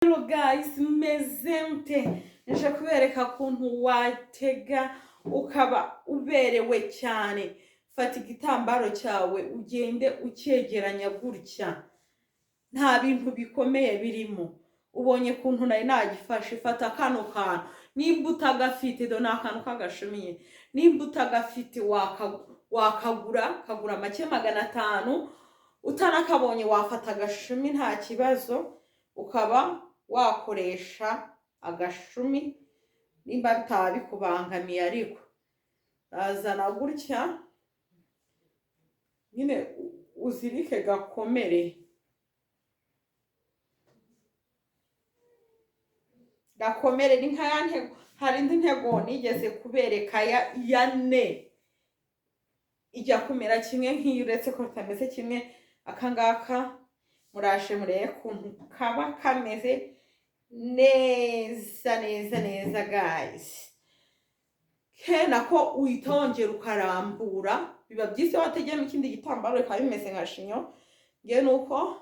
Hello guys, meze mute? Nje kubereka kuntu watega ukaba uberewe cyane. Fata igitambaro cyawe ugende ucyegeranya gutya. Nta bintu bikomeye birimo. Ubonye kuntu nari nagifashe, fata kano kantu. Nimba utagafite do nakantu kagashimiye. Nimba utagafite kagura make 500. Utanakabonye wafata agashumi nta kibazo, ukaba wakoresha agashumi nimba bitabikubangamiye. Ariko azana gutya nyine uzirike gakomere ni nka ya ntego. Hari indi ntego nigeze kubereka ya ne ijya kumera kimwe nk'iyo, uretse ko tameze kimwe. Akangaka murashe mureye kuntu kaba kameze neza guys. Nako uitongera ukarambura, biba byiza wategemo ikindi gitambaro bikaba bimeze nka shinyo. Ngiye nuko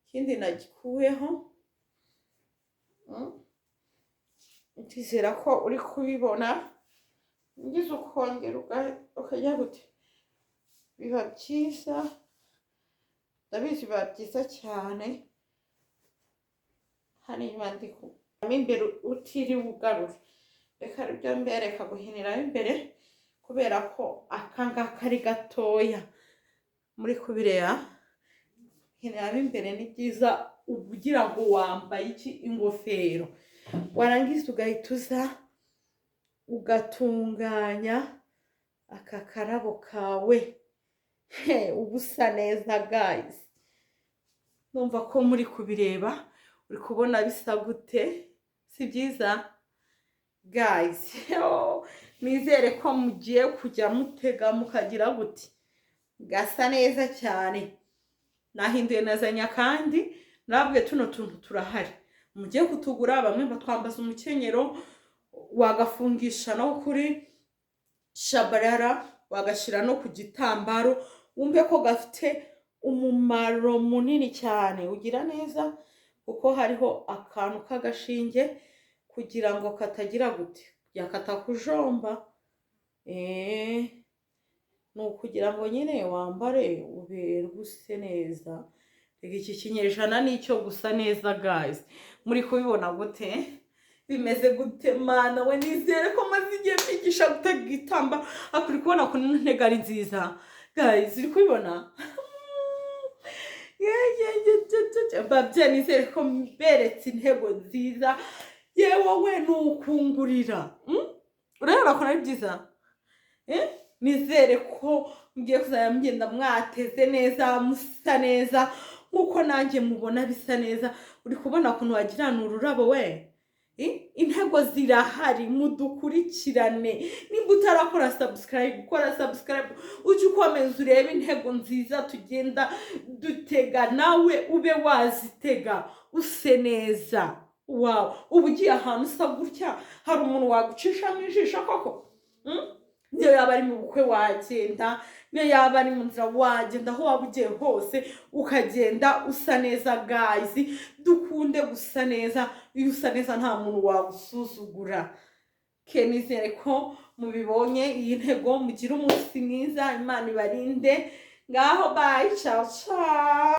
ikindi nagikuyeho. Ndizera ko uri kubibona. Ngize ukongera ukajya gute, biba byiza. Ndabizi biba byiza cyane. Hanyuma ndiko imbere utiriwe ugarura. Reka ryo mbereka guhinira imbere kubera ko akangaka ari gatoya muri kubireba. Hinira imbere ni byiza ugira ngo wambaye iki ingofero. Warangiza ugahituza ugatunganya aka karabo kawe. Ubusa neza guys. Numva ko muri kubireba, uri kubona bisa gute? Si byiza guys? Nizere ko mugiye kujya mutega mukagira gute, gasa neza cyane. Nahinduye nazanya kandi nabwe tuno tuntu turahari. Mugiye kutugura, bamwe batwambaza umukenyero wagafungisha no kuri shabarara, wagashira no ku gitambaro. Wumve ko gafite umumaro munini cyane. Ugira neza kuko hariho akantu kagashinge kugira ngo katagira gute, yakata kujomba. No kugira ngo nyine wambare uberwe use neza. Iki kinyejana nicyo gusa neza guys. Muri kubibona gute? Bimeze gute mana we? Nizere ko maze igihe mpigisha gutega igitambaro. Akuri kubona ko ntego ari nziza guys. Uri kubibona? Babye nizere ko mberetse intego nziza. Yewe we nukungurira. Urabona ko ari byiza? Nizere ko mgiye kuzaya mgenda mwateze neza, musa neza nkuko nanjye mubona bisa neza. Uri kubona kuntu wagirana ururabo we? Intego zirahari, mudukurikirane. Nimba utarakora subscribe, ukora subscribe. Uje ukomeza urebe intego nziza tugenda dutega, nawe ube wazitega use neza. Wow, ubugiye ahantu usa gutya, hari umuntu wagucisha mu ijisho koko? Niyo yaba ari mu bukwe wagenda, niyo yaba ari mu nzira wagenda, aho waba ugiye hose ukagenda usa neza guys. Dukunde gusa neza. Iyo usa neza nta muntu wagusuzugura. Nizere ko mubibonye iyi ntego. Mugira umunsi mwiza, Imana ibarinde. Ngaho bye, ciao ciao.